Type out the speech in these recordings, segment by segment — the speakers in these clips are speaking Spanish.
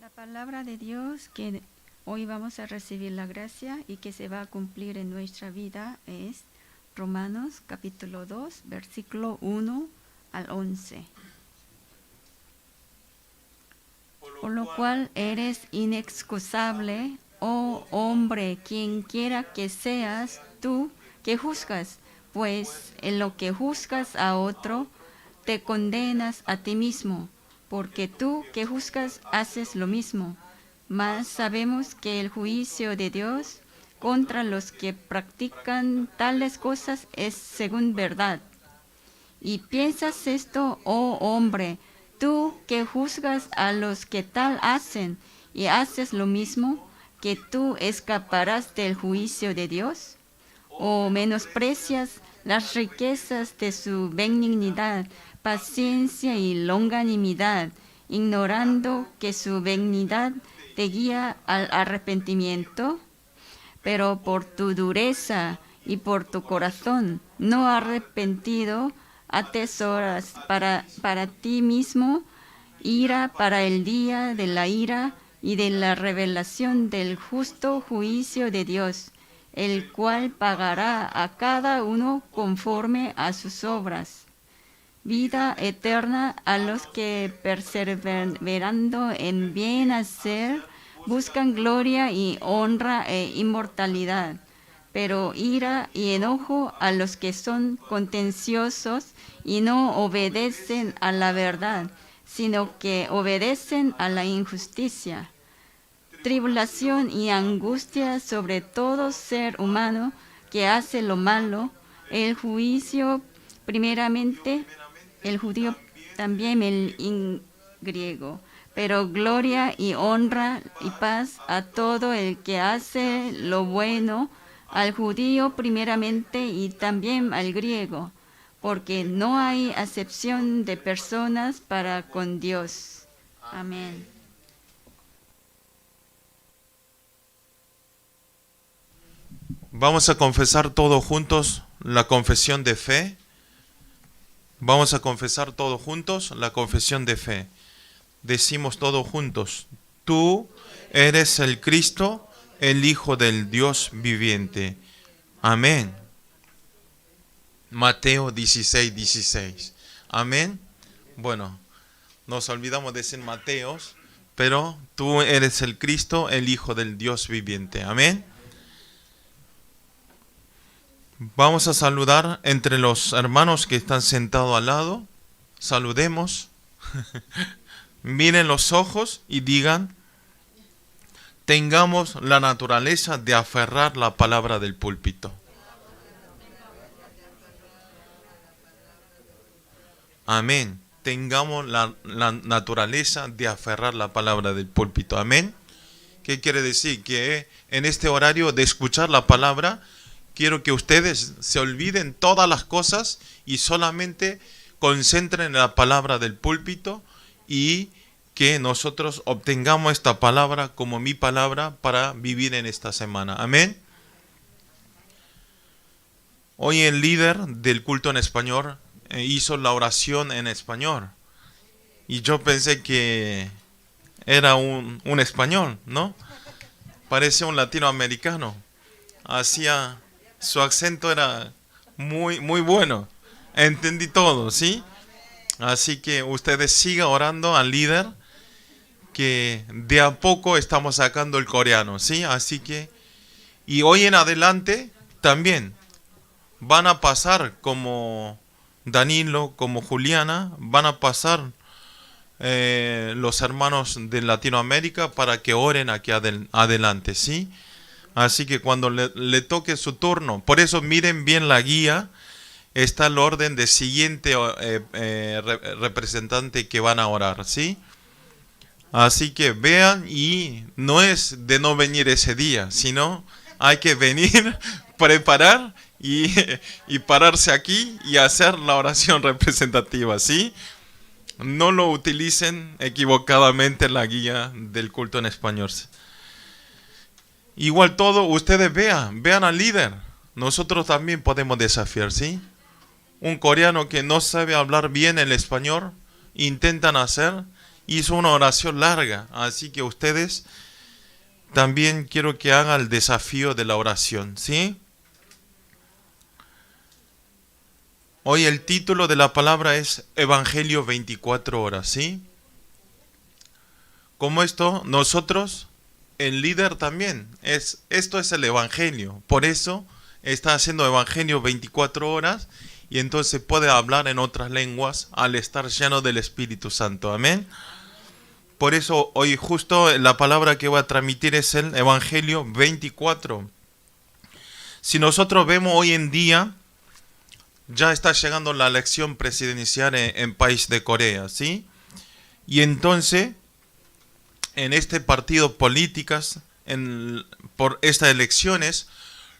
La palabra de Dios que hoy vamos a recibir la gracia y que se va a cumplir en nuestra vida es Romanos capítulo 2, versículo 1 al 11. Por lo cual eres inexcusable, oh hombre, quien quiera que seas tú que juzgas, pues en lo que juzgas a otro, te condenas a ti mismo, porque tú que juzgas haces lo mismo. Mas sabemos que el juicio de Dios contra los que practican tales cosas es según verdad. Y piensas esto, oh hombre, tú que juzgas a los que tal hacen y haces lo mismo, que tú escaparás del juicio de Dios. ¿O menosprecias las riquezas de su benignidad, paciencia y longanimidad, ignorando que su benignidad te guía al arrepentimiento? Pero por tu dureza y por tu corazón no arrepentido, atesoras para ti mismo ira para el día de la ira y de la revelación del justo juicio de Dios, el cual pagará a cada uno conforme a sus obras. Vida eterna a los que perseverando en bien hacer buscan gloria y honra e inmortalidad, pero ira y enojo a los que son contenciosos y no obedecen a la verdad, sino que obedecen a la injusticia. Tribulación y angustia sobre todo ser humano que hace lo malo, el juicio primeramente, el judío también el griego, pero gloria y honra y paz a todo el que hace lo bueno, al judío primeramente y también al griego, porque no hay acepción de personas para con Dios. Amén. Vamos a confesar todos juntos la confesión de fe. Vamos a confesar todos juntos la confesión de fe. Decimos todos juntos: tú eres el Cristo, el Hijo del Dios viviente. Amén. Mateo 16:16. Amén. Bueno, nos olvidamos de decir Mateos, pero tú eres el Cristo, el Hijo del Dios viviente. Amén. Vamos a saludar entre los hermanos que están sentados al lado. Saludemos. Miren los ojos y digan: tengamos la naturaleza de aferrar la palabra del púlpito. Amén. Tengamos la naturaleza de aferrar la palabra del púlpito. Amén. ¿Qué quiere decir? Que en este horario de escuchar la palabra, quiero que ustedes se olviden todas las cosas y solamente concentren en la palabra del púlpito, y que nosotros obtengamos esta palabra como mi palabra para vivir en esta semana. Amén. Hoy el líder del culto en español hizo la oración en español. Y yo pensé que era un español, ¿no? Parecía un latinoamericano. Su acento era muy, muy bueno. Entendí todo, ¿sí? Así que ustedes sigan orando al líder, que de a poco estamos sacando el coreano, ¿sí? Así que, y hoy en adelante también van a pasar como Danilo, como Juliana, van a pasar los hermanos de Latinoamérica para que oren aquí adelante, ¿sí? Así que cuando le toque su turno, por eso miren bien la guía, está el orden de siguiente representante que van a orar, ¿sí? Así que vean, y no es de no venir ese día, sino hay que venir, preparar y pararse aquí y hacer la oración representativa, ¿sí? No lo utilicen equivocadamente la guía del culto en español. Igual todo, ustedes vean al líder. Nosotros también podemos desafiar, ¿sí? Un coreano que no sabe hablar bien el español, intentan hacer, hizo una oración larga, así que ustedes también quiero que hagan el desafío de la oración, ¿sí? Hoy el título de la palabra es Evangelio 24 horas, ¿sí? Como esto, nosotros, el líder también, esto es el Evangelio, por eso está haciendo Evangelio 24 horas y entonces puede hablar en otras lenguas al estar lleno del Espíritu Santo, amén. Por eso hoy justo la palabra que voy a transmitir es el Evangelio 24. Si nosotros vemos hoy en día, ya está llegando la elección presidencial en país de Corea, ¿sí? Y entonces, en este partido políticas, por estas elecciones,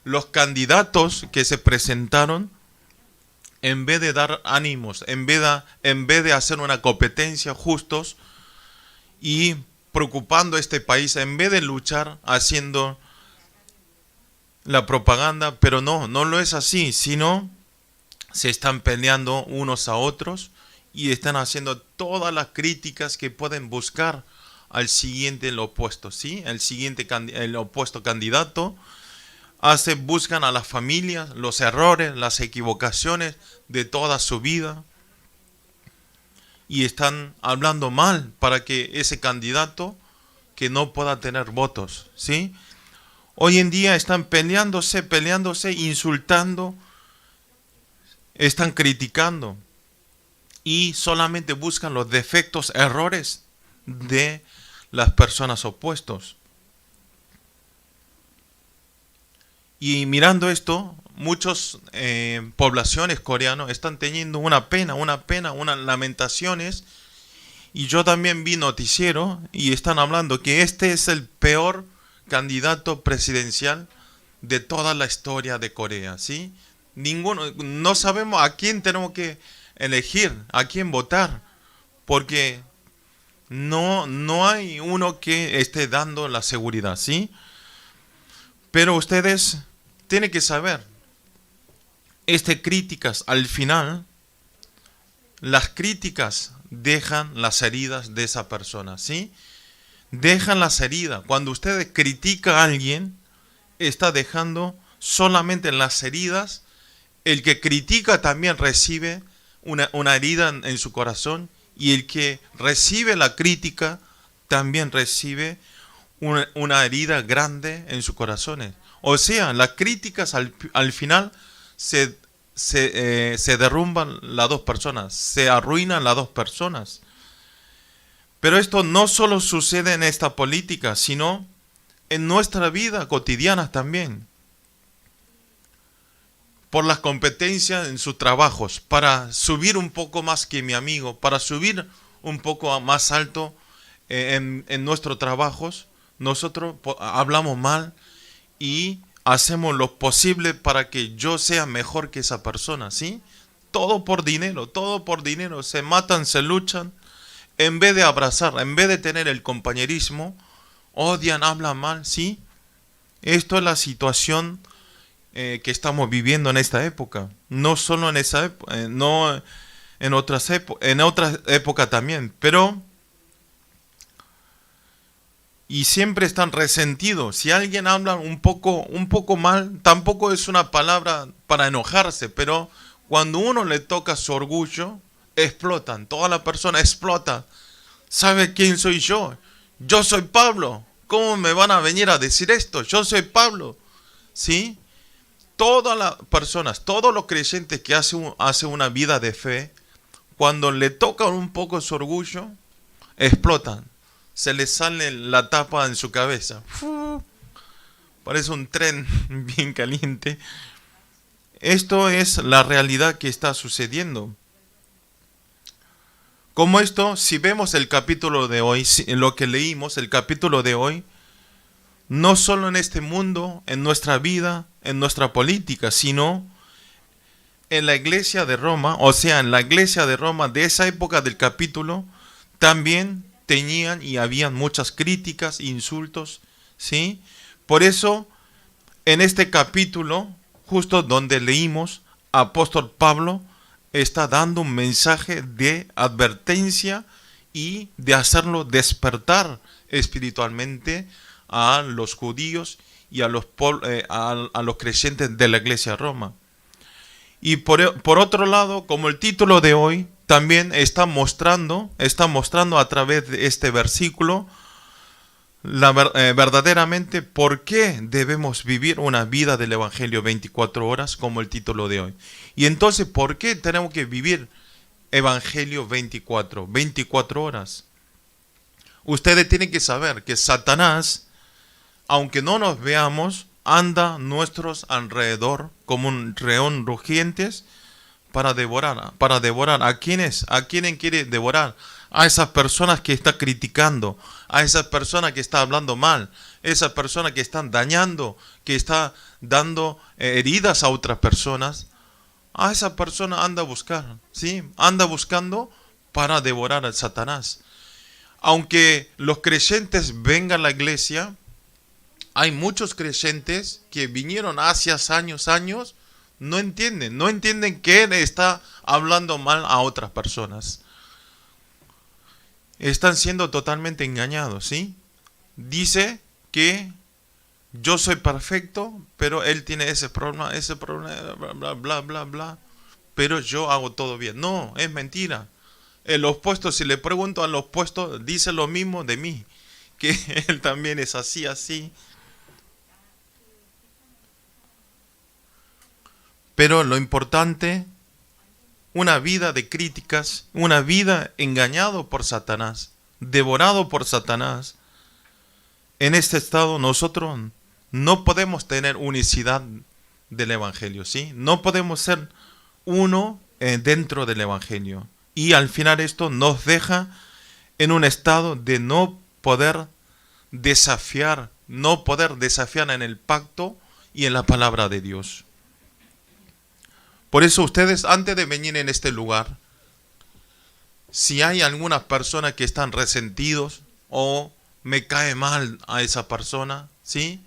los candidatos que se presentaron, en vez de dar ánimos, en vez de hacer una competencia justos y preocupando a este país, en vez de luchar haciendo la propaganda, pero no lo es así, sino se están peleando unos a otros y están haciendo todas las críticas que pueden buscar al siguiente, el opuesto, ¿sí? El opuesto candidato. Buscan a las familias, los errores, las equivocaciones de toda su vida. Y están hablando mal para que ese candidato que no pueda tener votos, ¿sí? Hoy en día están peleándose, insultando, están criticando y solamente buscan los defectos, errores de las personas opuestas. Y mirando esto, muchas poblaciones coreanas están teniendo una pena, unas lamentaciones. Y yo también vi noticiero y están hablando que este es el peor candidato presidencial de toda la historia de Corea, ¿sí? No sabemos a quién tenemos que elegir, a quién votar, porque no hay uno que esté dando la seguridad, ¿sí? Pero ustedes tienen que saber, críticas al final, las críticas dejan las heridas de esa persona, ¿sí? Dejan las heridas. Cuando ustedes critican a alguien, está dejando solamente las heridas. El que critica también recibe una herida en su corazón, y el que recibe la crítica también recibe una herida grande en sus corazones. O sea, las críticas al final se derrumban las dos personas, se arruinan las dos personas. Pero esto no solo sucede en esta política, sino en nuestra vida cotidiana también. Por las competencias en sus trabajos, para subir un poco más que mi amigo, para subir un poco más alto en nuestros trabajos, nosotros hablamos mal y hacemos lo posible para que yo sea mejor que esa persona, ¿sí? Todo por dinero, se matan, se luchan, en vez de abrazar, en vez de tener el compañerismo, odian, hablan mal, ¿sí? Esto es la situación que estamos viviendo en esta época, no solo en esa época, no en otras épocas también, pero y siempre están resentidos. Si alguien habla un poco mal, tampoco es una palabra para enojarse, pero cuando uno le toca su orgullo, explotan, toda la persona explota. ¿Sabe quién soy yo? Yo soy Pablo. ¿Cómo me van a venir a decir esto? Yo soy Pablo. ¿Sí? Todas las personas, todos los creyentes que hacen una vida de fe, cuando le tocan un poco su orgullo, explotan. Se les sale la tapa en su cabeza. Parece un tren bien caliente. Esto es la realidad que está sucediendo. Como esto, si vemos el capítulo de hoy, lo que leímos, el capítulo de hoy, no solo en este mundo, en nuestra vida, en nuestra política, sino en la iglesia de Roma, o sea, en la iglesia de Roma de esa época del capítulo, también tenían y habían muchas críticas, insultos, ¿sí? Por eso, en este capítulo, justo donde leímos, apóstol Pablo está dando un mensaje de advertencia y de hacerlo despertar espiritualmente a los judíos y a los creyentes de la iglesia de Roma. Y por otro lado, como el título de hoy también está mostrando a través de este versículo verdaderamente por qué debemos vivir una vida del Evangelio 24 horas, como el título de hoy. Y entonces, ¿por qué tenemos que vivir Evangelio 24 horas? Ustedes tienen que saber que Satanás, aunque no nos veamos, anda a nuestros alrededor como un león rugientes para devorar. ¿A quiénes? ¿A quién quiere devorar? A esas personas que está criticando, a esas personas que está hablando mal, esas personas que están dañando, que está dando heridas a otras personas. A esa persona anda a buscar, ¿sí? Anda buscando para devorar a Satanás. Aunque los creyentes vengan a la iglesia, hay muchos creyentes que vinieron hace años, no entienden que él está hablando mal a otras personas. Están siendo totalmente engañados, ¿sí? Dice que yo soy perfecto, pero él tiene ese problema, bla, pero yo hago todo bien. No, es mentira. El opuesto, si le pregunto al opuesto, dice lo mismo de mí, que él también es así. Pero lo importante, una vida de críticas, una vida engañado por Satanás, devorado por Satanás. En este estado nosotros no podemos tener unicidad del Evangelio, ¿sí? No podemos ser uno dentro del Evangelio. Y al final esto nos deja en un estado de no poder desafiar en el pacto y en la palabra de Dios. Por eso ustedes, antes de venir en este lugar, si hay algunas personas que están resentidos o me cae mal a esa persona, ¿sí?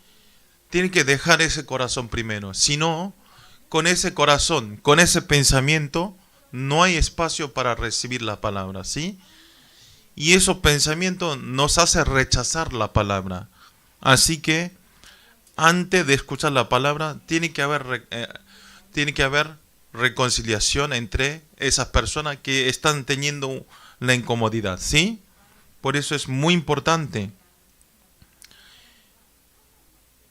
Tienen que dejar ese corazón primero. Si no, con ese corazón, con ese pensamiento, no hay espacio para recibir la palabra, ¿sí? Y esos pensamientos nos hacen rechazar la palabra. Así que, antes de escuchar la palabra, tiene que haber reconciliación entre esas personas que están teniendo la incomodidad, ¿sí? Por eso es muy importante.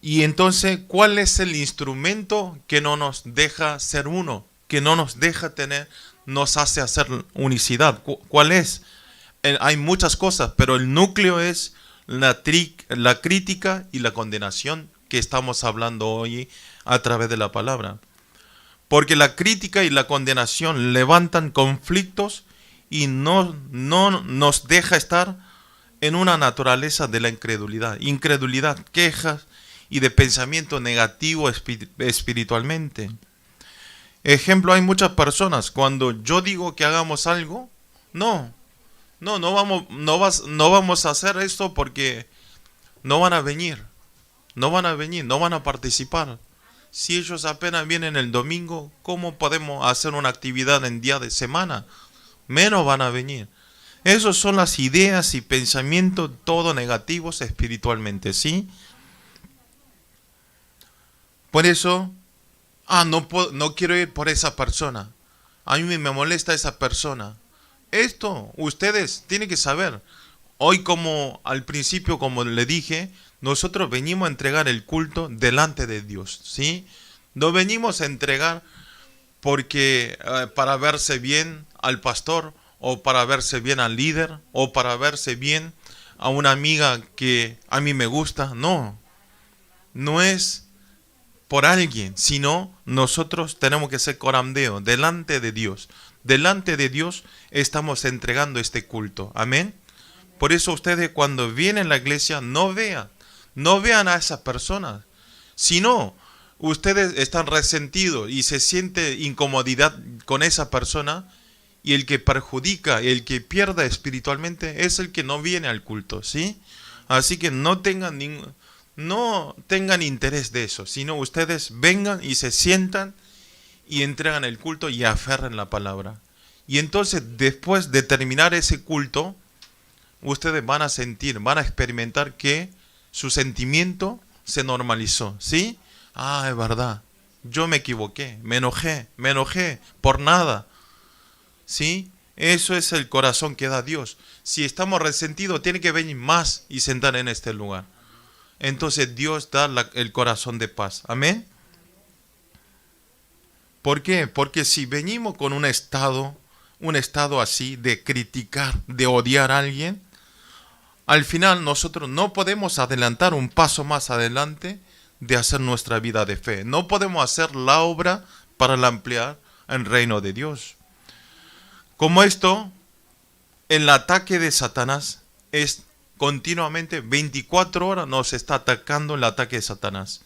Y entonces, ¿cuál es el instrumento que no nos deja ser uno? Que no nos deja nos hace hacer unicidad. ¿Cuál es? Hay muchas cosas, pero el núcleo es la crítica y la condenación que estamos hablando hoy a través de la palabra. Porque la crítica y la condenación levantan conflictos y no nos deja estar en una naturaleza de la incredulidad, quejas y de pensamiento negativo espiritualmente. Ejemplo, hay muchas personas, cuando yo digo que hagamos algo, no vamos a hacer esto porque no van a venir, no van a participar. Si ellos apenas vienen el domingo, ¿cómo podemos hacer una actividad en día de semana? Menos van a venir. Esas son las ideas y pensamientos todo negativos espiritualmente, Por eso, no quiero ir por esa persona. A mí me molesta esa persona. Esto ustedes tienen que saber. Hoy, como al principio, como le dije, nosotros venimos a entregar el culto delante de Dios, ¿sí? No venimos a entregar porque para verse bien al pastor, o para verse bien al líder, o para verse bien a una amiga que a mí me gusta. No es por alguien, sino nosotros tenemos que ser corandeo delante de Dios. Delante de Dios estamos entregando este culto. Amén. Por eso ustedes, cuando vienen a la iglesia, no vean a esas personas. Si no, ustedes están resentidos y se siente incomodidad con esa persona, y el que perjudica, el que pierda espiritualmente es el que no viene al culto, ¿sí? Así que no tengan interés de eso, sino ustedes vengan y se sientan y entregan el culto y aferren la palabra. Y entonces, después de terminar ese culto, ustedes van a sentir, van a experimentar que su sentimiento se normalizó, ¿sí? Ah, es verdad, yo me equivoqué, me enojé por nada, ¿sí? Eso es el corazón que da Dios. Si estamos resentidos, tiene que venir más y sentar en este lugar. Entonces Dios da el corazón de paz. Amén. ¿Por qué? Porque si venimos con un estado así de criticar, de odiar a alguien, al final nosotros no podemos adelantar un paso más adelante de hacer nuestra vida de fe. No podemos hacer la obra para ampliar el reino de Dios. Como esto, el ataque de Satanás es continuamente 24 horas nos está atacando el ataque de Satanás.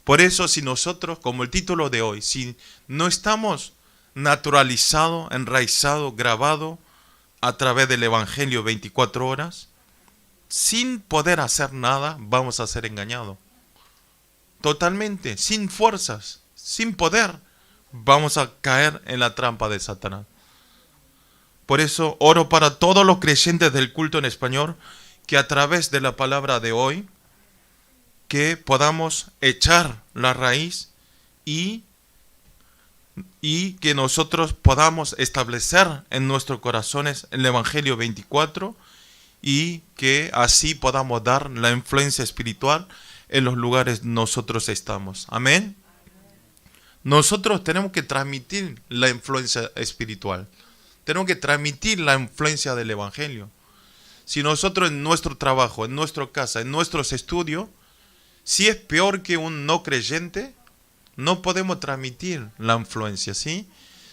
Por eso si nosotros, como el título de hoy, si no estamos naturalizados, enraizados, grabados a través del Evangelio 24 horas, sin poder hacer nada, vamos a ser engañados. Totalmente, sin fuerzas, sin poder, vamos a caer en la trampa de Satanás. Por eso oro para todos los creyentes del culto en español, que a través de la palabra de hoy, que podamos echar la raíz y que nosotros podamos establecer en nuestros corazones el Evangelio 24 y que así podamos dar la influencia espiritual en los lugares donde nosotros estamos. Amén. Nosotros tenemos que transmitir la influencia espiritual. Tenemos que transmitir la influencia del Evangelio. Si nosotros en nuestro trabajo, en nuestra casa, en nuestros estudios, si es peor que un no creyente, no podemos transmitir la influencia, ¿sí?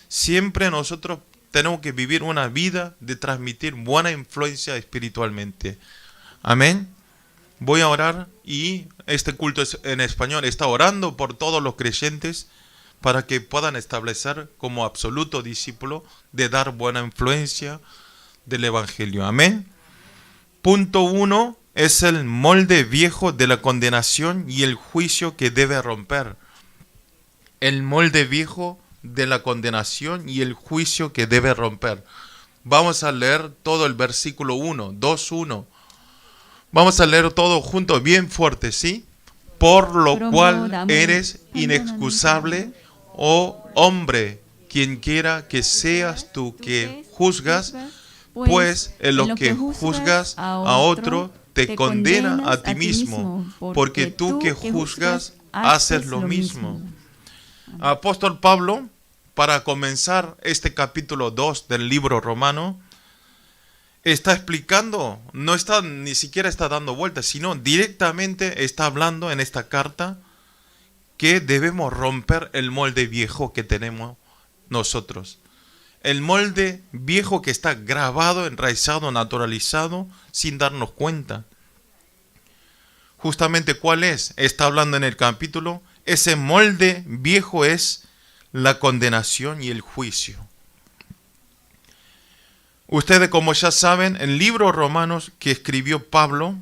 Siempre nosotros tenemos que vivir una vida de transmitir buena influencia espiritualmente. Amén. Voy a orar y este culto en español está orando por todos los creyentes para que puedan establecer como absoluto discípulo de dar buena influencia del Evangelio. Amén. Punto 1 es el molde viejo de la condenación y el juicio que debe romper. El molde viejo de la condenación y el juicio que debe romper. Vamos a leer todo el versículo 1, 2, 1. Vamos a leer todo junto, bien fuerte, ¿sí? Por lo cual eres inexcusable, oh hombre, quien quiera que seas tú que juzgas, pues en lo que juzgas a otro te condena a ti mismo, porque tú que juzgas haces lo mismo. Apóstol Pablo, para comenzar este capítulo 2 del libro romano, está explicando, no está ni siquiera está dando vueltas, sino directamente está hablando en esta carta que debemos romper el molde viejo que tenemos nosotros. El molde viejo que está grabado, enraizado, naturalizado, sin darnos cuenta. Justamente, ¿cuál es? Está hablando en el capítulo. Ese molde viejo es la condenación y el juicio. Ustedes, como ya saben, el libro Romanos que escribió Pablo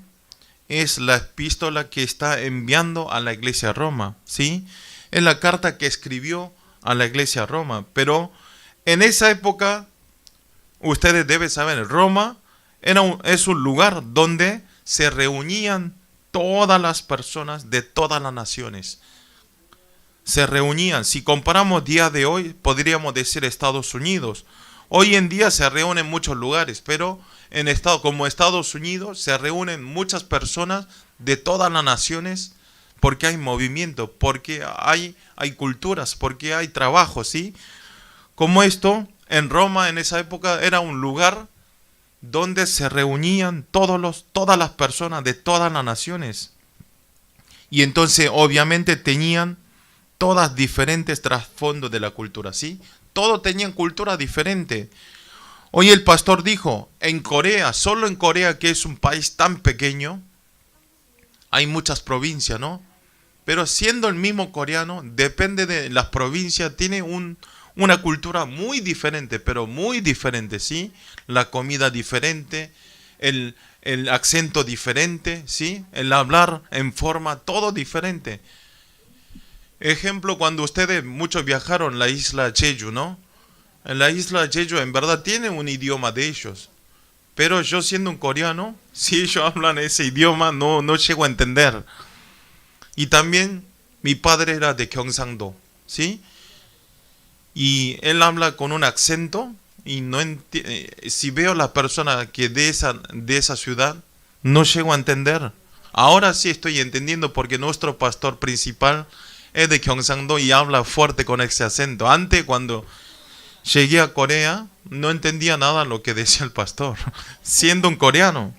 es la epístola que está enviando a la iglesia de Roma, ¿sí? Es la carta que escribió a la iglesia de Roma, pero en esa época, ustedes deben saber, Roma es un lugar donde se reunían todas las personas de todas las naciones. Se reunían. Si comparamos día de hoy, podríamos decir Estados Unidos. Hoy en día se reúnen en muchos lugares, pero como Estados Unidos se reúnen muchas personas de todas las naciones porque hay movimiento, porque hay culturas, porque hay trabajo, ¿sí? Como esto, en Roma en esa época era un lugar donde se reunían todas las personas de todas las naciones. Y entonces obviamente tenían todas diferentes trasfondos de la cultura, ¿sí? Todos tenían cultura diferente. Hoy el pastor dijo, en Corea, solo en Corea, que es un país tan pequeño, hay muchas provincias, ¿no? Pero siendo el mismo coreano, depende de las provincias, tiene una cultura muy diferente, pero muy diferente, ¿sí? La comida diferente, el acento diferente, ¿sí? El hablar en forma, todo diferente. Ejemplo, cuando ustedes muchos viajaron a la isla Jeju, ¿no? En la isla Jeju en verdad tiene un idioma de ellos. Pero yo siendo un coreano, si ellos hablan ese idioma, no llego a entender. Y también mi padre era de Gyeongsangdo, ¿sí? Y él habla con un acento y si veo a la persona que de esa ciudad, no llego a entender. Ahora sí estoy entendiendo porque nuestro pastor principal es de Gyeongsangdo y habla fuerte con ese acento. Antes, cuando llegué a Corea, no entendía nada lo que decía el pastor, siendo un coreano.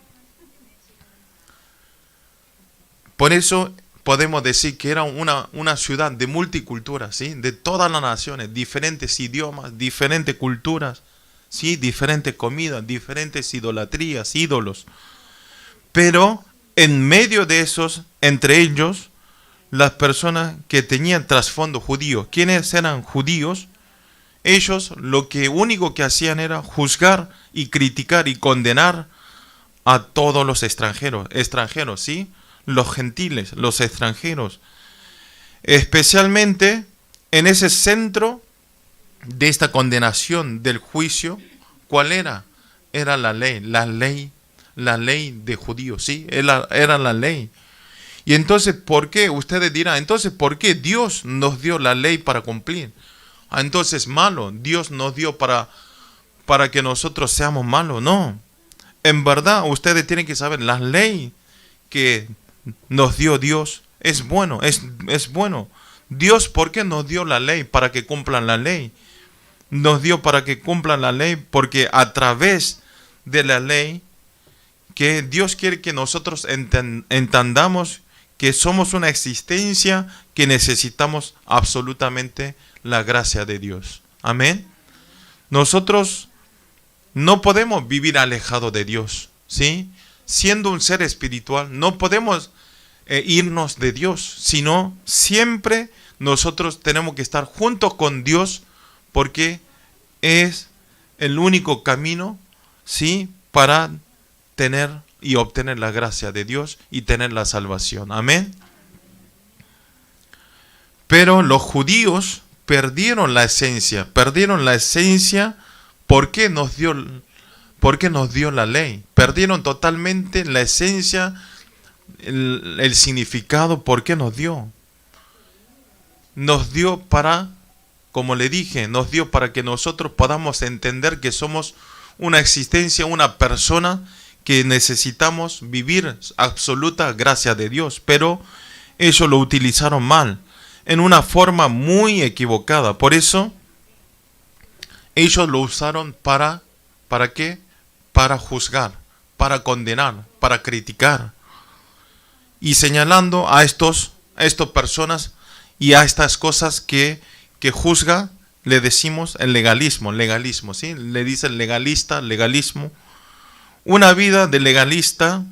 Por eso podemos decir que era una ciudad de multiculturas, ¿sí? De todas las naciones, diferentes idiomas, diferentes culturas, ¿sí? Diferentes comidas, diferentes idolatrías, ídolos. Pero en medio de esos, entre ellos, las personas que tenían trasfondo judío, ¿quiénes eran judíos? Ellos lo único que hacían era juzgar y criticar y condenar a todos los extranjeros, ¿sí? Los gentiles, los extranjeros. Especialmente en ese centro de esta condenación del juicio, ¿cuál era? Era la ley de judíos, ¿sí? Era la ley. Y entonces, ¿por qué? Ustedes dirán, entonces, ¿por qué Dios nos dio la ley para cumplir? Entonces, malo, Dios nos dio para que nosotros seamos malos. No. En verdad, ustedes tienen que saber, la ley que nos dio Dios es bueno, es bueno. Dios, ¿por qué nos dio la ley? Para que cumplan la ley. Nos dio para que cumplan la ley porque a través de la ley que Dios quiere que nosotros entendamos que somos una existencia que necesitamos absolutamente la gracia de Dios. Amén. Nosotros no podemos vivir alejados de Dios, ¿sí? Siendo un ser espiritual, no podemos irnos de Dios, sino siempre nosotros tenemos que estar juntos con Dios porque es el único camino, ¿sí? Para tener y obtener la gracia de Dios y tener la salvación. Amén. Pero los judíos perdieron la esencia. ¿Por qué nos dio la ley? Perdieron totalmente la esencia, el significado. ¿Por qué nos dio? Nos dio para, como le dije, nos dio para que nosotros podamos entender que somos una existencia, una persona que necesitamos vivir absoluta gracia de Dios. Pero ellos lo utilizaron mal, en una forma muy equivocada. Por eso, ellos lo usaron ¿para qué? Para juzgar, para condenar, para criticar. Y señalando a estas personas y a estas cosas que juzga, le decimos el legalismo, ¿sí? Le dicen legalismo. Una vida de legalista,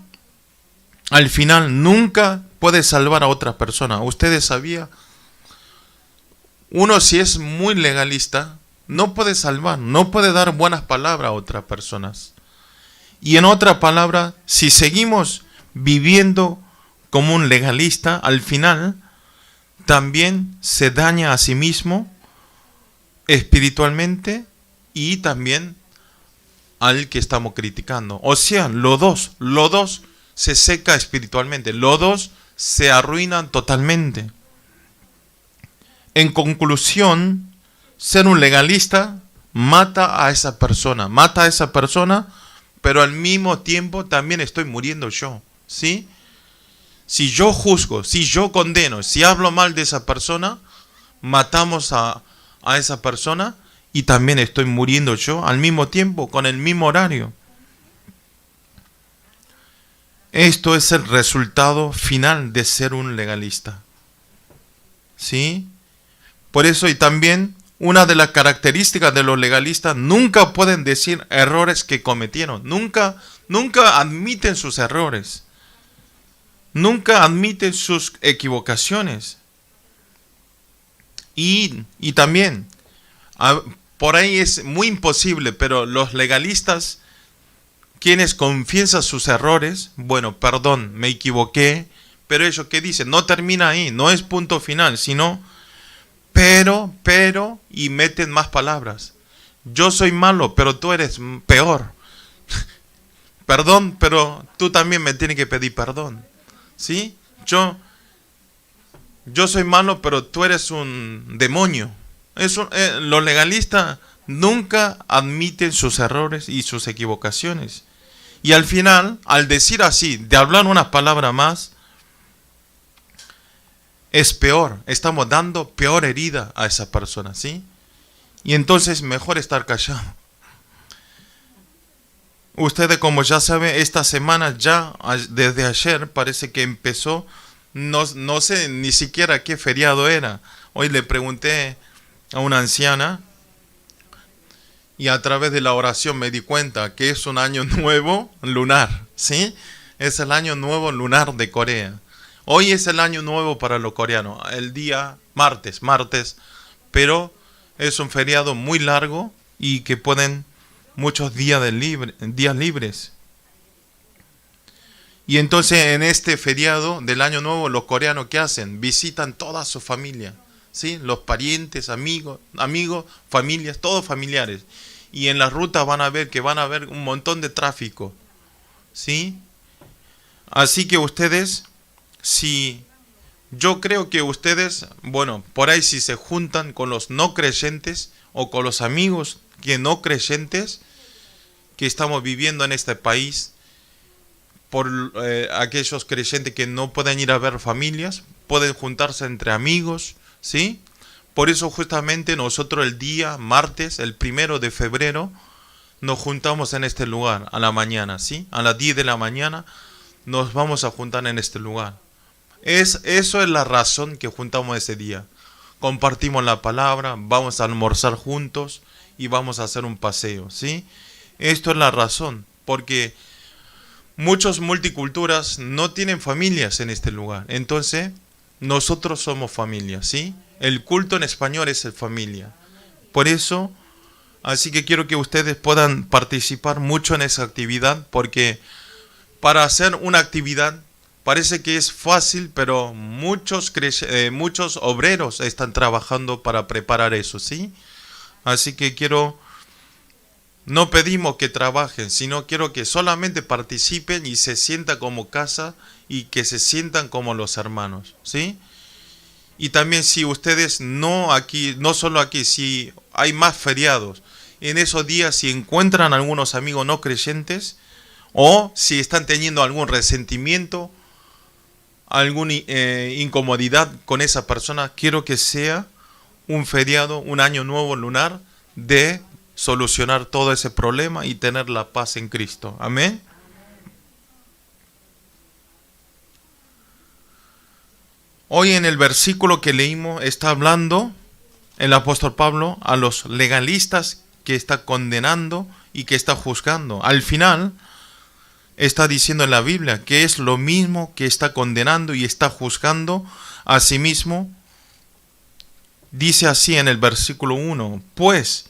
al final, nunca puede salvar a otra persona. ¿Ustedes sabían? Uno, si es muy legalista, no puede salvar, no puede dar buenas palabras a otras personas. Y en otra palabra, si seguimos viviendo como un legalista, al final también se daña a sí mismo espiritualmente y también al que estamos criticando. O sea, los dos se seca espiritualmente, los dos se arruinan totalmente. En conclusión, ser un legalista mata a esa persona, pero al mismo tiempo también estoy muriendo yo, ¿sí? Si yo juzgo, si yo condeno, si hablo mal de esa persona, matamos a esa persona y también estoy muriendo yo al mismo tiempo, con el mismo horario. Esto es el resultado final de ser un legalista, ¿sí? Por eso, y también una de las características de los legalistas, nunca pueden decir errores que cometieron, nunca admiten sus errores, nunca admiten sus equivocaciones. Y también, por ahí es muy imposible, pero los legalistas, quienes confiesan sus errores, bueno, perdón, me equivoqué, pero ellos ¿qué dicen? No termina ahí, no es punto final, sino pero, y meten más palabras. Yo soy malo, pero tú eres peor. perdón, pero tú también me tienes que pedir perdón. ¿Sí? Yo soy malo, pero tú eres un demonio. Los legalistas nunca admiten sus errores y sus equivocaciones. Y al final, al decir así, de hablar una palabra más, es peor. Estamos dando peor herida a esa persona, ¿sí? Y entonces mejor estar callado. Ustedes, como ya saben, esta semana ya, desde ayer, parece que empezó, no sé ni siquiera qué feriado era. Hoy le pregunté a una anciana y a través de la oración me di cuenta que es un año nuevo lunar, ¿sí? Es el año nuevo lunar de Corea. Hoy es el año nuevo para los coreanos, el día martes, pero es un feriado muy largo y que pueden muchos días libres. Y entonces en este feriado del año nuevo, los coreanos, ¿qué hacen? Visitan toda su familia, ¿sí? Los parientes, amigos, familias, todos familiares. Y en la ruta van a ver que van a haber un montón de tráfico, ¿sí? Así que ustedes, yo creo que ustedes, bueno, por ahí si se juntan con los no creyentes o con los amigos que no creyentes que estamos viviendo en este país, por aquellos creyentes que no pueden ir a ver familias, pueden juntarse entre amigos, ¿sí? Por eso justamente nosotros el día martes, el 1 de febrero, nos juntamos en este lugar a la mañana, ¿sí? A las 10 de la mañana nos vamos a juntar en este lugar. Eso es la razón que juntamos ese día. Compartimos la palabra, vamos a almorzar juntos y vamos a hacer un paseo, ¿sí? Esto es la razón, porque muchas multiculturas no tienen familias en este lugar. Entonces, nosotros somos familia, ¿sí? El culto en español es familia. Por eso, así que quiero que ustedes puedan participar mucho en esa actividad, porque para hacer una actividad parece que es fácil, pero muchos obreros están trabajando para preparar eso, ¿sí? Así que no pedimos que trabajen, sino quiero que solamente participen y se sientan como casa y que se sientan como los hermanos, ¿sí? Y también si ustedes no solo aquí, si hay más feriados, en esos días si encuentran algunos amigos no creyentes o si están teniendo algún resentimiento, alguna incomodidad con esa persona, quiero que sea un feriado, un año nuevo lunar de solucionar todo ese problema y tener la paz en Cristo. Amén. Hoy en el versículo que leímos está hablando el apóstol Pablo a los legalistas que está condenando y que está juzgando. Al final está diciendo en la Biblia que es lo mismo que está condenando y está juzgando a sí mismo. Dice así en el versículo 1: pues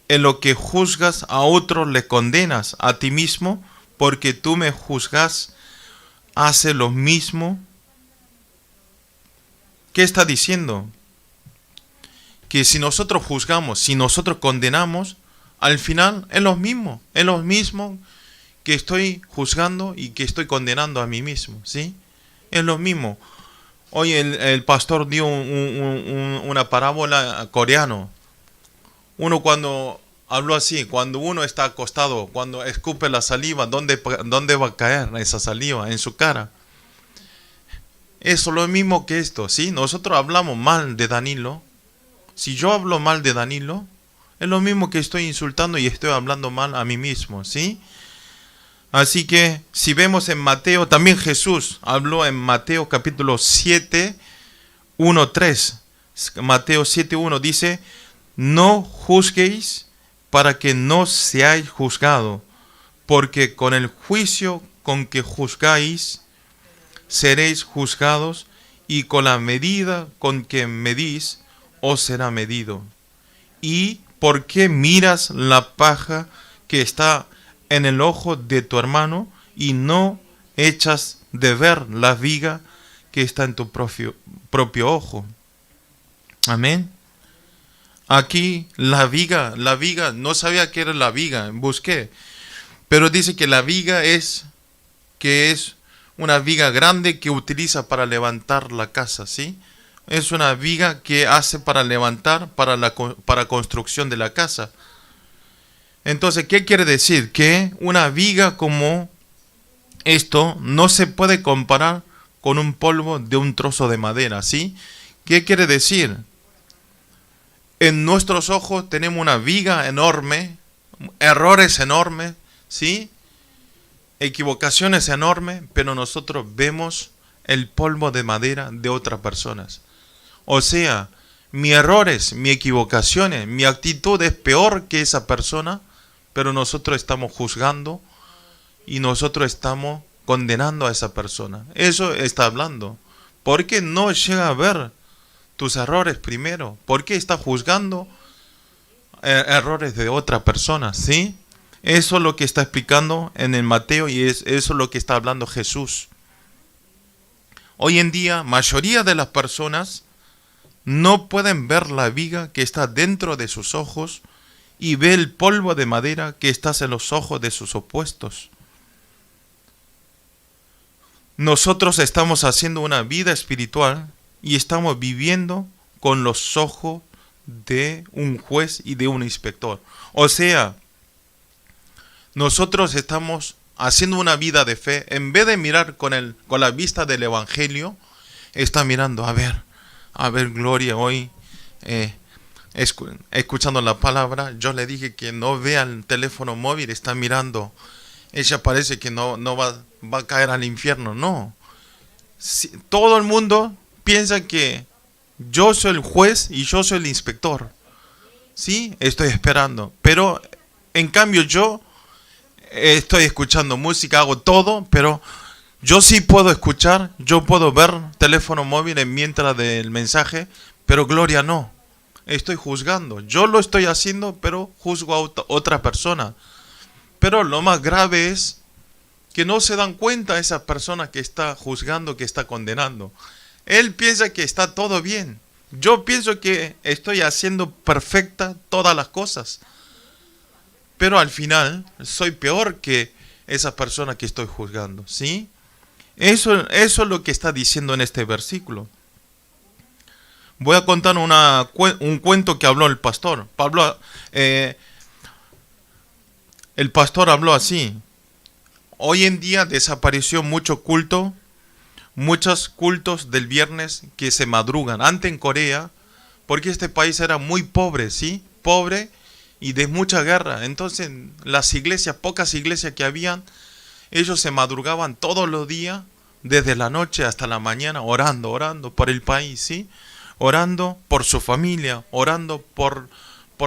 en lo que juzgas a otro le condenas a ti mismo, porque tú me juzgas, hace lo mismo. ¿Qué está diciendo? Que si nosotros juzgamos, si nosotros condenamos, al final es lo mismo que estoy juzgando y que estoy condenando a mí mismo, ¿sí? Es lo mismo. Hoy el pastor dio una parábola coreano. Uno cuando habló así, cuando uno está acostado, cuando escupe la saliva, ¿dónde va a caer esa saliva? En su cara. Eso es lo mismo que esto, ¿sí? Nosotros hablamos mal de Danilo. Si yo hablo mal de Danilo, es lo mismo que estoy insultando y estoy hablando mal a mí mismo, ¿sí? Así que si vemos en Mateo, también Jesús habló en Mateo capítulo 7, 1, 3. Mateo 7, 1 dice: no juzguéis para que no seáis juzgados, porque con el juicio con que juzgáis, seréis juzgados, y con la medida con que medís, os será medido. ¿Y por qué miras la paja que está en el ojo de tu hermano y no echas de ver la viga que está en tu propio ojo? Amén. Aquí la viga, no sabía qué era la viga, busqué. Pero dice que la viga es una viga grande que utiliza para levantar la casa, ¿sí? Es una viga que hace para levantar, para construcción de la casa. Entonces, ¿qué quiere decir? Que una viga como esto no se puede comparar con un polvo de un trozo de madera, ¿sí? ¿Qué quiere decir? En nuestros ojos tenemos una viga enorme, errores enormes, ¿sí? Equivocaciones enormes, pero nosotros vemos el polvo de madera de otras personas. O sea, mis errores, mis equivocaciones, mi actitud es peor que esa persona, pero nosotros estamos juzgando y nosotros estamos condenando a esa persona. Eso está hablando. ¿Por qué no llega a ver tus errores primero? ¿Por qué está juzgando errores de otra persona? ¿Sí? Eso es lo que está explicando en el Mateo y eso es lo que está hablando Jesús. Hoy en día, mayoría de las personas no pueden ver la viga que está dentro de sus ojos y ve el polvo de madera que está en los ojos de sus opuestos. Nosotros estamos haciendo una vida espiritual y estamos viviendo con los ojos de un juez y de un inspector. O sea, nosotros estamos haciendo una vida de fe, en vez de mirar con la vista del Evangelio, está mirando, a ver, Gloria, hoy escuchando la palabra, yo le dije que no vea el teléfono móvil, está mirando, ella parece que no va a caer al infierno, no. Todo el mundo piensa que yo soy el juez y yo soy el inspector, ¿sí? Estoy esperando, pero en cambio yo estoy escuchando música, hago todo, pero yo sí puedo escuchar, yo puedo ver teléfono móvil mientras del mensaje, pero Gloria no. Estoy juzgando. Yo lo estoy haciendo, pero juzgo a otra persona. Pero lo más grave es que no se dan cuenta esa persona que está juzgando, que está condenando. Él piensa que está todo bien. Yo pienso que estoy haciendo perfecta todas las cosas. Pero al final soy peor que esa persona que estoy juzgando, ¿sí? Eso es lo que está diciendo en este versículo. Voy a contar un cuento que habló el pastor. El pastor habló así. Hoy en día desapareció muchos cultos del viernes que se madrugan. Antes en Corea, porque este país era muy pobre, ¿sí? Pobre y de mucha guerra. Entonces las iglesias, pocas iglesias que habían, ellos se madrugaban todos los días, desde la noche hasta la mañana, orando por el país, ¿sí? Orando por su familia, orando por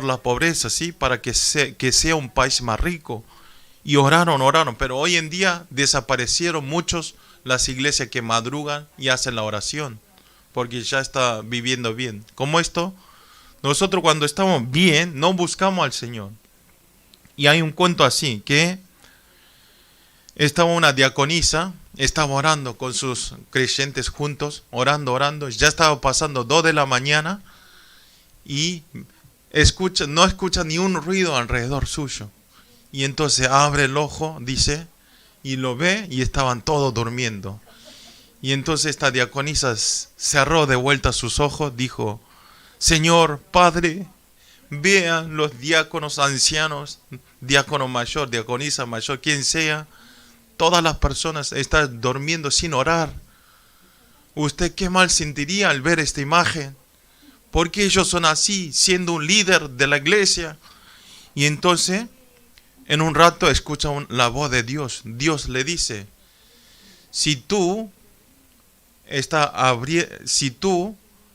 la pobreza, ¿sí? Para que sea un país más rico. Y oraron, pero hoy en día desaparecieron muchos las iglesias que madrugan y hacen la oración, porque ya está viviendo bien. Como esto, nosotros cuando estamos bien, no buscamos al Señor. Y hay un cuento así, que estaba una diaconisa, estaba orando con sus creyentes juntos, orando, ya estaba pasando 2 de la mañana y no escucha ni un ruido alrededor suyo. Y entonces abre el ojo, dice, y lo ve y estaban todos durmiendo. Y entonces esta diaconisa cerró de vuelta sus ojos, dijo, Señor, Padre, vean los diáconos ancianos, diácono mayor, diaconisa mayor, quien sea, todas las personas están durmiendo sin orar. ¿Usted qué mal sentiría al ver esta imagen? ¿Por qué ellos son así, siendo un líder de la iglesia? Y entonces, en un rato escucha la voz de Dios. Dios le dice, si tú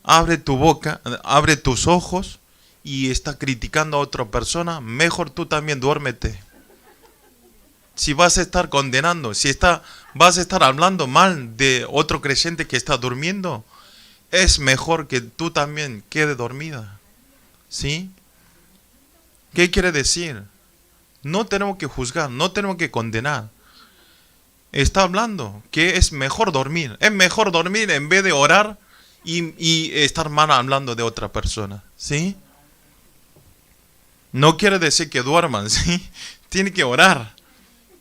abres tu boca, abre tus ojos y está criticando a otra persona, mejor tú también duérmete. Si vas a estar condenando, vas a estar hablando mal de otro creyente que está durmiendo, es mejor que tú también quede dormida. ¿Sí? ¿Qué quiere decir? No tenemos que juzgar, no tenemos que condenar. Está hablando que es mejor dormir. Es mejor dormir en vez de orar y estar mal hablando de otra persona. ¿Sí? No quiere decir que duerman, ¿sí? Tiene que orar.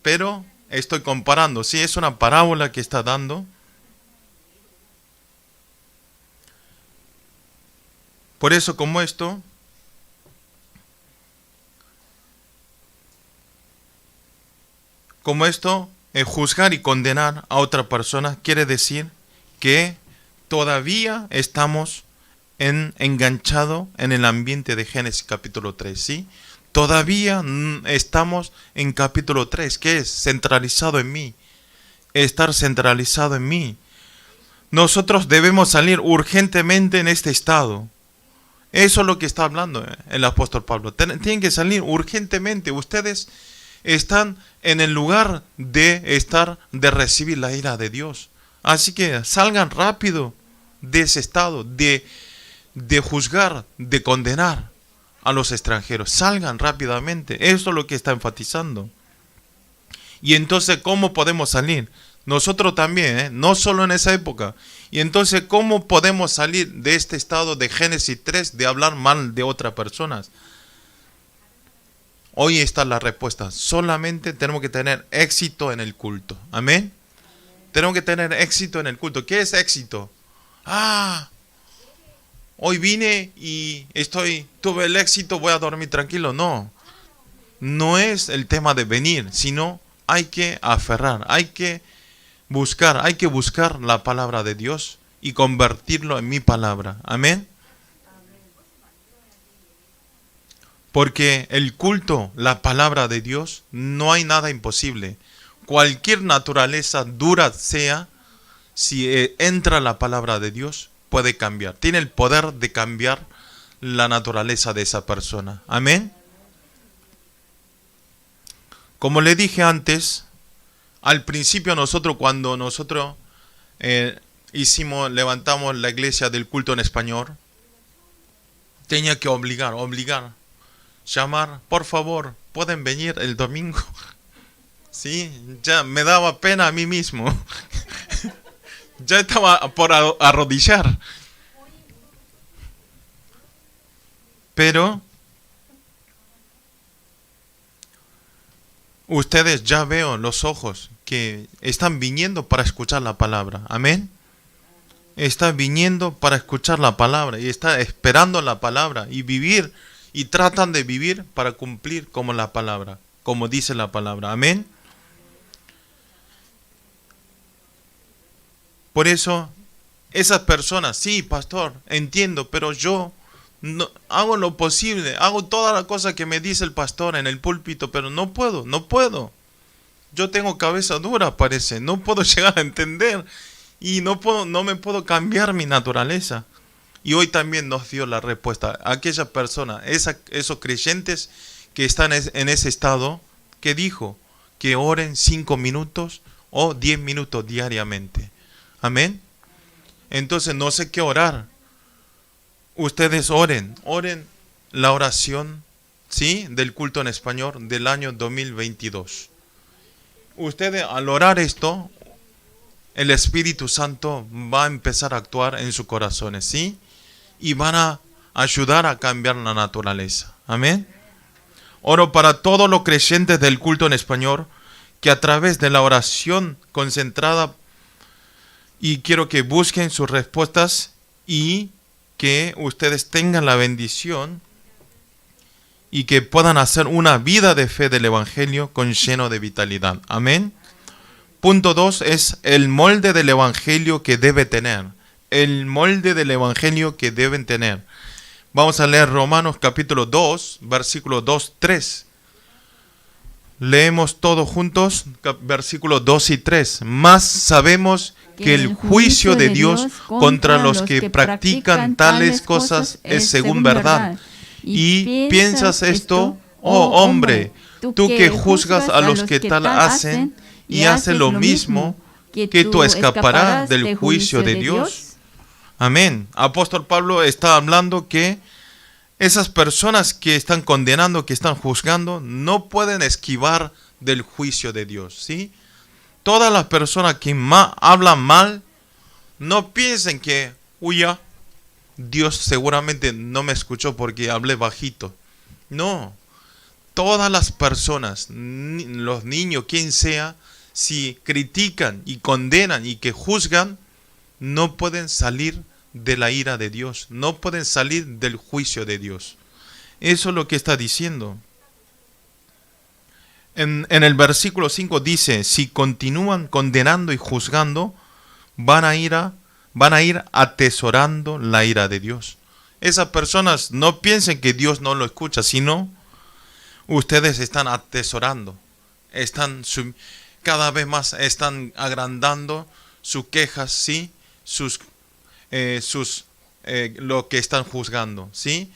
pero estoy comparando. Sí, es una parábola que está dando. Por eso, como esto, juzgar y condenar a otra persona quiere decir que todavía estamos enganchados en el ambiente de Génesis capítulo 3, ¿sí? Todavía estamos en capítulo 3, que es centralizado en mí, estar centralizado en mí. Nosotros debemos salir urgentemente en este estado. Eso es lo que está hablando el apóstol Pablo. Tienen que salir urgentemente. Ustedes están en el lugar de recibir la ira de Dios. Así que salgan rápido de ese estado, de juzgar, de condenar a los extranjeros. Salgan rápidamente. Eso es lo que está enfatizando. Y entonces, ¿cómo podemos salir? Nosotros también, no solo en esa época. Y entonces, ¿cómo podemos salir de este estado de Génesis 3 de hablar mal de otras personas? Hoy está la respuesta. Solamente tenemos que tener éxito en el culto. Amén. Tenemos que tener éxito en el culto. ¿Qué es éxito? Hoy vine y tuve el éxito, voy a dormir tranquilo. No es el tema de venir, sino hay que aferrar, hay que buscar la palabra de Dios y convertirlo en mi palabra. Amén. Porque el culto, la palabra de Dios, no hay nada imposible. Cualquier naturaleza dura sea, si entra la palabra de Dios, puede cambiar. Tiene el poder de cambiar la naturaleza de esa persona. Amén. Como le dije antes, al principio cuando nosotros levantamos la iglesia del culto en español, tenía que obligar, llamar, por favor, ¿pueden venir el domingo? Sí, ya me daba pena a mí mismo. Ya estaba por arrodillar. Pero ustedes ya veo los ojos que están viniendo para escuchar la palabra. Amén. Está viniendo para escuchar la palabra y está esperando la palabra y vivir, y tratan de vivir para cumplir como la palabra, como dice la palabra. Amén. Por eso, esas personas, sí, pastor, entiendo, pero yo no, hago lo posible, hago toda la cosa que me dice el pastor en el púlpito, pero no puedo. Yo tengo cabeza dura, parece, no puedo llegar a entender y no me puedo cambiar mi naturaleza. Y hoy también nos dio la respuesta a aquellas personas, esos creyentes que están en ese estado, que dijo que oren 5 minutos o 10 minutos diariamente. Amén. Entonces no sé qué orar. Ustedes oren la oración, ¿sí?, del culto en español del año 2022. Ustedes al orar esto, el Espíritu Santo va a empezar a actuar en sus corazones, ¿sí? Y van a ayudar a cambiar la naturaleza. Amén. Oro para todos los creyentes del culto en español, que a través de la oración concentrada, y quiero que busquen sus respuestas y que ustedes tengan la bendición y que puedan hacer una vida de fe del Evangelio con lleno de vitalidad. Amén. Punto 2 es el molde del Evangelio que debe tener. El molde del Evangelio que deben tener. Vamos a leer Romanos capítulo 2, versículo 2-3. Leemos todos juntos, versículos 2 y 3. Más sabemos que el juicio de Dios contra los que practican tales cosas es según verdad. Y piensas esto, oh hombre, tú que juzgas a los que tal hacen y haces lo mismo, que tú escaparás del juicio de Dios. Amén. Apóstol Pablo está hablando que esas personas que están condenando, que están juzgando, no pueden esquivar del juicio de Dios, ¿sí? Todas las personas que hablan mal, no piensen que, ya, Dios seguramente no me escuchó porque hablé bajito. No, todas las personas, los niños, quien sea, si critican y condenan y que juzgan, no pueden salir de la ira de Dios, no pueden salir del juicio de Dios. Eso es lo que está diciendo. En el versículo 5 dice, si continúan condenando y juzgando, van a ir atesorando la ira de Dios. Esas personas no piensen que Dios no lo escucha, sino ustedes están atesorando, cada vez más están agrandando sus quejas, ¿sí? Lo que están juzgando, ¿sí?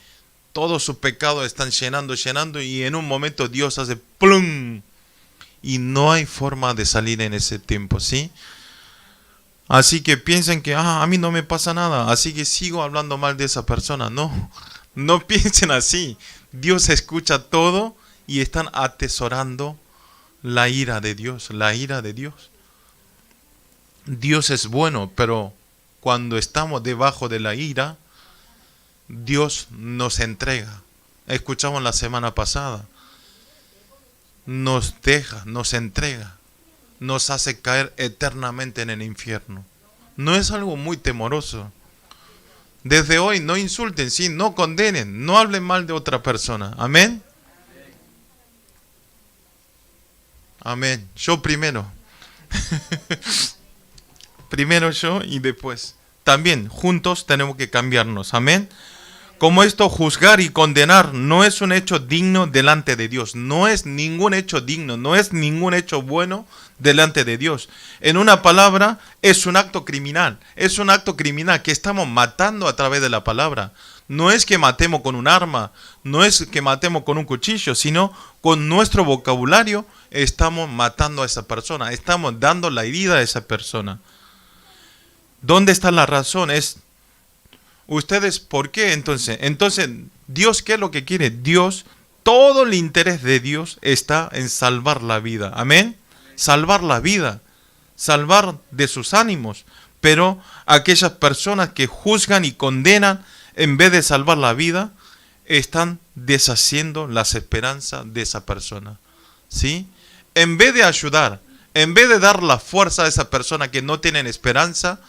Todo su pecado están llenando, y en un momento Dios hace ¡plum! Y no hay forma de salir en ese tiempo, ¿sí? Así que piensen que a mí no me pasa nada, así que sigo hablando mal de esa persona. No, no piensen así. Dios escucha todo y están atesorando la ira de Dios, la ira de Dios. Dios es bueno, pero cuando estamos debajo de la ira, Dios nos entrega. Escuchamos la semana pasada. Nos deja, nos entrega, nos hace caer eternamente en el infierno. No es algo muy temoroso. Desde hoy no insulten, sí, no condenen, no hablen mal de otra persona. Amén. Amén. Yo primero. Primero yo y después. También juntos tenemos que cambiarnos. Amén. Como esto, juzgar y condenar no es un hecho digno delante de Dios. No es ningún hecho digno, no es ningún hecho bueno delante de Dios. En una palabra, es un acto criminal. Es un acto criminal que estamos matando a través de la palabra. No es que matemos con un arma, no es que matemos con un cuchillo, sino con nuestro vocabulario estamos matando a esa persona. Estamos dando la herida a esa persona. ¿Dónde está la razón? Ustedes, ¿por qué entonces? Entonces, Dios, ¿qué es lo que quiere? Dios, todo el interés de Dios está en salvar la vida. Amén. Salvar la vida, salvar de sus ánimos. Pero aquellas personas que juzgan y condenan, en vez de salvar la vida, están deshaciendo las esperanzas de esa persona. ¿Sí? En vez de ayudar, en vez de dar la fuerza a esa persona que no tienen esperanza,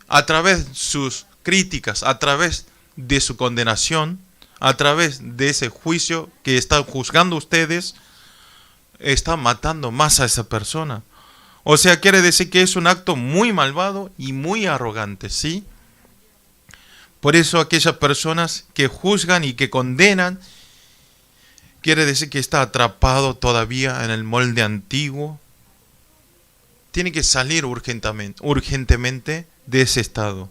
a través de sus críticas, a través de su condenación, a través de ese juicio que están juzgando ustedes, están matando más a esa persona. O sea, quiere decir que es un acto muy malvado y muy arrogante, ¿sí? Por eso aquellas personas que juzgan y que condenan, quiere decir que está atrapado todavía en el molde antiguo. Tiene que salir urgentemente de ese estado.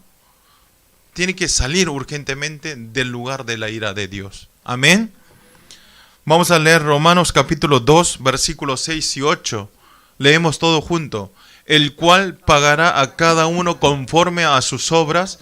Tiene que salir urgentemente del lugar de la ira de Dios. Amén. Vamos a leer Romanos capítulo 2, versículos 6 y 8. Leemos todo junto. El cual pagará a cada uno conforme a sus obras,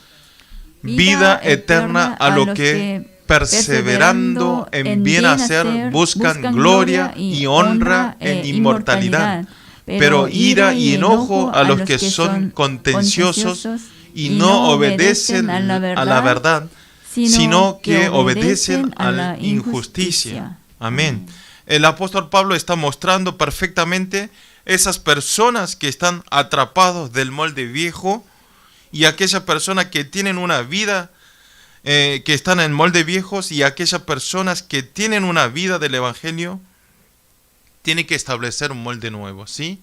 vida eterna a lo que perseverando en bien hacer buscan gloria y honra en inmortalidad. Pero ira y enojo a los que son contenciosos y no obedecen a la verdad, sino que obedecen a la injusticia. Amén. El apóstol Pablo está mostrando perfectamente esas personas que están atrapados del molde viejo y aquellas personas que tienen una vida que están en molde viejos y aquellas personas que tienen una vida del evangelio tienen que establecer un molde nuevo, ¿sí?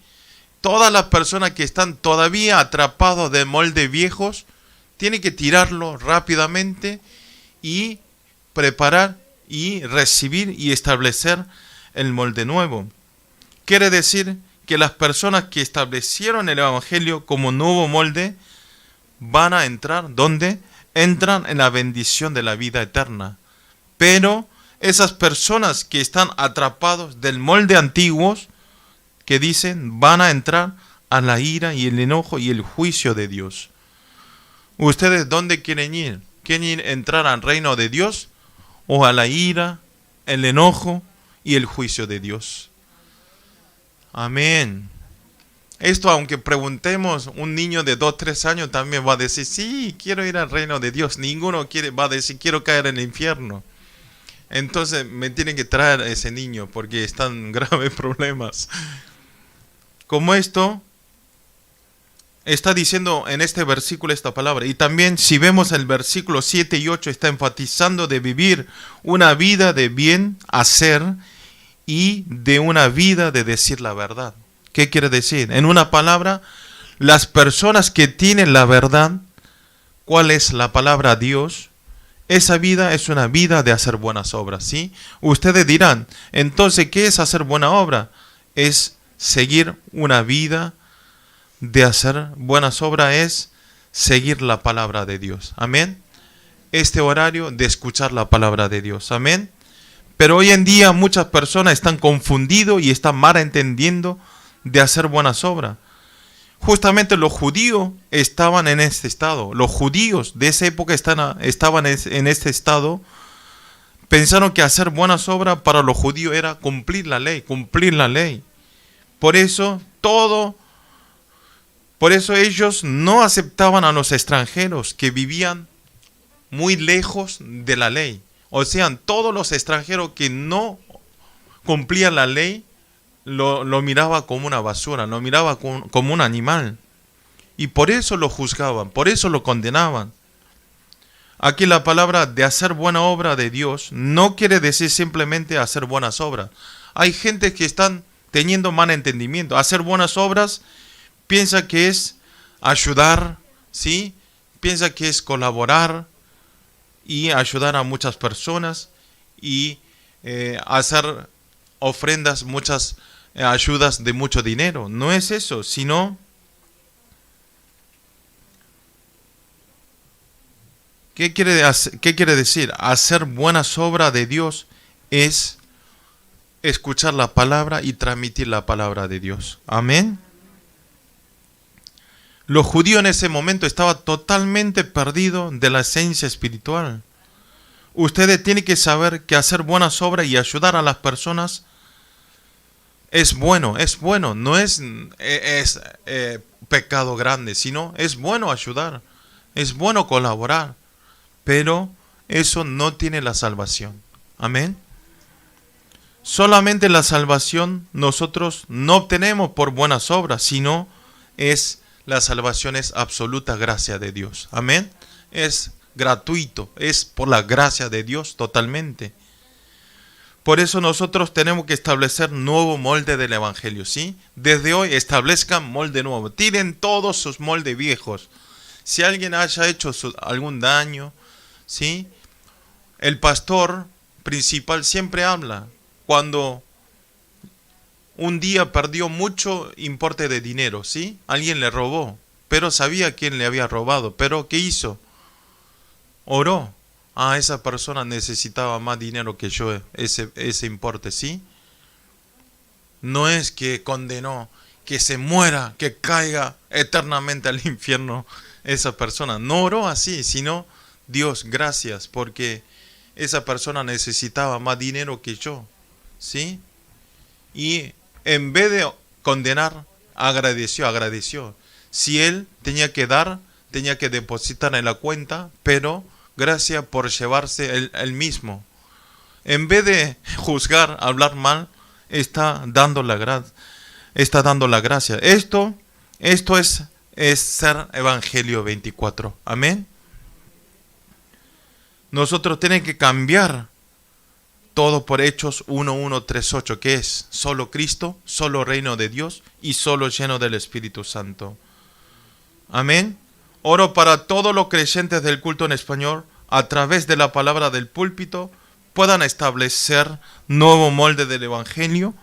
Todas las personas que están todavía atrapados de molde viejos tienen que tirarlo rápidamente y preparar y recibir y establecer el molde nuevo. Quiere decir que las personas que establecieron el evangelio como nuevo molde van a entrar, ¿dónde? Entran en la bendición de la vida eterna. Pero esas personas que están atrapados del molde antiguos, que dicen, van a entrar a la ira y el enojo y el juicio de Dios. ¿Ustedes dónde quieren ir? ¿Quieren entrar al reino de Dios o a la ira, el enojo y el juicio de Dios? Amén. Esto, aunque preguntemos, un niño de 2, 3 años también va a decir, sí, quiero ir al reino de Dios. Ninguno va a decir, quiero caer en el infierno. Entonces me tienen que traer a ese niño porque están en graves problemas. Como esto está diciendo en este versículo esta palabra. Y también si vemos el versículo 7 y 8 está enfatizando de vivir una vida de bien hacer y de una vida de decir la verdad. ¿Qué quiere decir? En una palabra, las personas que tienen la verdad, ¿cuál es la palabra Dios? Esa vida es una vida de hacer buenas obras, ¿sí? Ustedes dirán, entonces, ¿qué es hacer buena obra? Es seguir una vida de hacer buenas obras, es seguir la palabra de Dios. Amén. Este horario de escuchar la palabra de Dios. Amén. Pero hoy en día muchas personas están confundidos y están mal entendiendo de hacer buenas obras. Justamente los judíos estaban en este estado. Los judíos de esa época estaban en este estado. Pensaron que hacer buenas obras para los judíos era cumplir la ley, cumplir la ley. Por eso ellos no aceptaban a los extranjeros que vivían muy lejos de la ley. O sea, todos los extranjeros que no cumplían la ley, lo miraba como una basura, lo miraba como un animal. Y por eso lo juzgaban, por eso lo condenaban. Aquí la palabra de hacer buena obra de Dios no quiere decir simplemente hacer buenas obras. Hay gente que están teniendo mal entendimiento. Hacer buenas obras piensa que es ayudar, ¿sí? Piensa que es colaborar y ayudar a muchas personas y hacer ofrendas, muchas ayudas de mucho dinero. No es eso, sino ¿qué quiere decir? Hacer buenas obras de Dios es escuchar la palabra y transmitir la palabra de Dios. Amén. Los judíos en ese momento estaban totalmente perdidos de la esencia espiritual. Ustedes tienen que saber que hacer buenas obras y ayudar a las personas es bueno, no es pecado grande, sino es bueno ayudar, es bueno colaborar, pero eso no tiene la salvación. Amén. Solamente la salvación nosotros no obtenemos por buenas obras, sino la salvación es absoluta gracia de Dios. Amén. Es gratuito, es por la gracia de Dios totalmente. Por eso nosotros tenemos que establecer nuevo molde del Evangelio, ¿sí? Desde hoy establezcan molde nuevo. Tiren todos sus moldes viejos. Si alguien haya hecho algún daño, ¿sí? El pastor principal siempre habla cuando un día perdió mucho importe de dinero, ¿sí? Alguien le robó, pero sabía quién le había robado. ¿Pero qué hizo? Oró. Esa persona necesitaba más dinero que yo, ese importe, ¿sí? No es que condenó, que se muera, que caiga eternamente al infierno esa persona. No oró así, sino Dios, gracias, porque esa persona necesitaba más dinero que yo, ¿sí? Y en vez de condenar, agradeció. Si él tenía que dar, tenía que depositar en la cuenta, pero gracias por llevarse él mismo. En vez de juzgar, hablar mal, está dando la gracia. Esto es ser Evangelio 24. Amén. Nosotros tenemos que cambiar todo por Hechos 1:1-3:8, que es solo Cristo, solo reino de Dios y solo lleno del Espíritu Santo. Amén. Oro para todos los creyentes del culto en español, a través de la palabra del púlpito, puedan establecer nuevo molde del Evangelio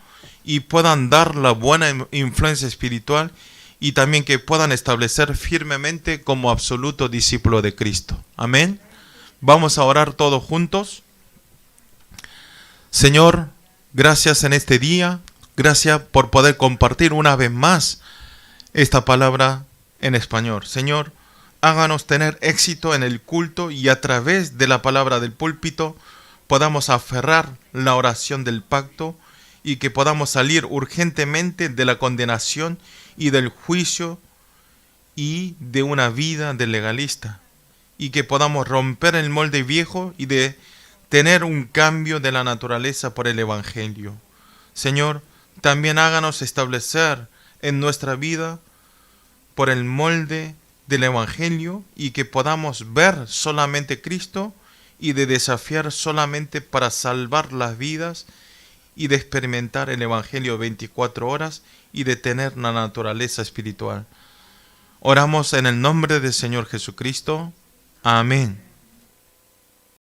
y puedan dar la buena influencia espiritual y también que puedan establecer firmemente como absoluto discípulo de Cristo. Amén. Vamos a orar todos juntos. Señor, gracias en este día, gracias por poder compartir una vez más esta palabra en español. Señor, háganos tener éxito en el culto y a través de la palabra del púlpito podamos aferrar la oración del pacto y que podamos salir urgentemente de la condenación y del juicio y de una vida de legalista y que podamos romper el molde viejo y de tener un cambio de la naturaleza por el Evangelio. Señor, también háganos establecer en nuestra vida por el molde del Evangelio y que podamos ver solamente Cristo y de desafiar solamente para salvar las vidas y de experimentar el Evangelio 24 horas y de tener la naturaleza espiritual. Oramos en el nombre del Señor Jesucristo. Amén.